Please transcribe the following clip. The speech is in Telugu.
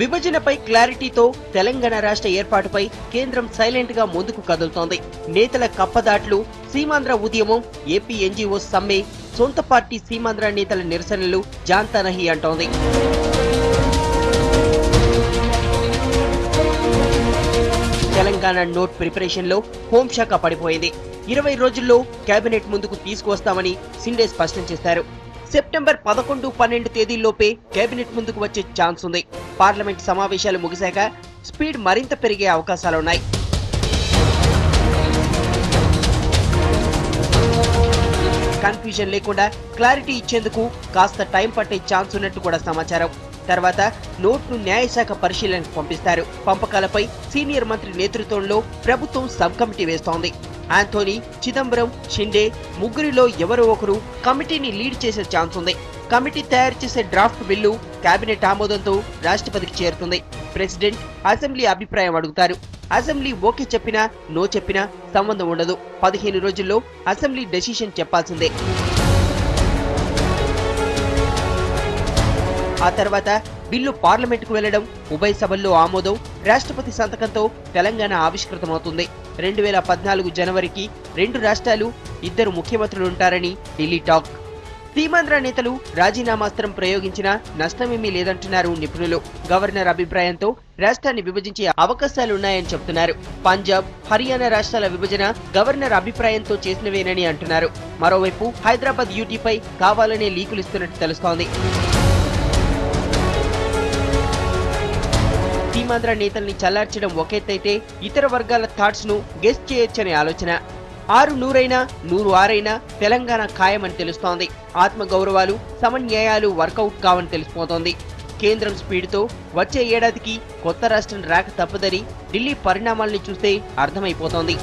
విభజనపై క్లారిటీతో తెలంగాణ రాష్ట్ర ఏర్పాటుపై కేంద్రం సైలెంట్ గా ముందుకు కదులుతోంది. నేతల కప్పదాట్లు, సీమాంధ్ర ఉద్యమం, ఏపీ ఎన్జీఓ సమ్మె, సొంత పార్టీ సీమాంధ్ర నేతల నిరసనలు జాంతానహి అంటోంది. తెలంగాణ నోట్ ప్రిపరేషన్ లో హోంశాఖ పడిపోయింది. 20 రోజుల్లో కేబినెట్ ముందుకు తీసుకువస్తామని సిండే స్పష్టం చేశారు. సెప్టెంబర్ 11, 12 తేదీల్లోపే కేబినెట్ ముందుకు వచ్చే ఛాన్స్ ఉంది. పార్లమెంట్ సమావేశాలు ముగిశాక స్పీడ్ మరింత పెరిగే అవకాశాలున్నాయి. కన్ఫ్యూజన్ లేకుండా క్లారిటీ ఇచ్చేందుకు కాస్త టైం పట్టే ఛాన్స్ ఉన్నట్టు కూడా సమాచారం. తర్వాత నోట్ను న్యాయశాఖ పరిశీలనకు పంపిస్తారు. పంపకాలపై సీనియర్ మంత్రి నేతృత్వంలో ప్రభుత్వం సబ్ కమిటీ వేస్తోంది. ఆంథోనీ, చిదంబరం, షిండే ముగ్గురిలో ఎవరో ఒకరు కమిటీని లీడ్ చేసే ఛాన్స్ ఉంది. కమిటీ తయారు చేసే డ్రాఫ్ట్ బిల్లు కేబినెట్ ఆమోదంతో రాష్ట్రపతికి చేరుతుంది. ప్రెసిడెంట్, అసెంబ్లీ అభిప్రాయం అడుగుతారు. అసెంబ్లీ ఓకే చెప్పినా, నో చెప్పినా సంబంధం ఉండదు. 15 రోజుల్లో అసెంబ్లీ డెసిషన్ చెప్పాల్సిందే. ఆ తర్వాత బిల్లు పార్లమెంటుకు వెళ్లడం, ఉభయ సభల్లో ఆమోదం, రాష్ట్రపతి సంతకంతో తెలంగాణ ఆవిష్కృతమవుతుంది. 2014 జనవరికి 2 రాష్ట్రాలు, 2 ముఖ్యమంత్రులుంటారని ఢిల్లీ టాక్. సీమాంధ్ర నేతలు రాజీనామాస్త్రం ప్రయోగించినా నష్టమేమీ లేదంటున్నారు నిపుణులు. గవర్నర్ అభిప్రాయంతో రాష్ట్రాన్ని విభజించే అవకాశాలున్నాయని చెబుతున్నారు. పంజాబ్, హర్యానా రాష్ట్రాల విభజన గవర్నర్ అభిప్రాయంతో చేసినవేనని అంటున్నారు. మరోవైపు హైదరాబాద్ యూటీపై కావాలనే లీకులిస్తున్నట్టు తెలుస్తోంది. సీమాంధ్ర నేతల్ని చల్లార్చడం ఒకెత్తైతే ఇతర వర్గాల థాట్స్ ను గెస్ చేయొచ్చనే ఆలోచన. 6 100 100 6 తెలంగాణ ఖాయమని తెలుస్తోంది. ఆత్మగౌరవాలు, సమన్యాయాలు వర్కౌట్ కావని తెలిసిపోతోంది. కేంద్రం స్పీడ్తో వచ్చే ఏడాదికి కొత్త రాష్ట్రం రాక తప్పదని ఢిల్లీ పరిణామాల్ని చూస్తే అర్థమైపోతోంది.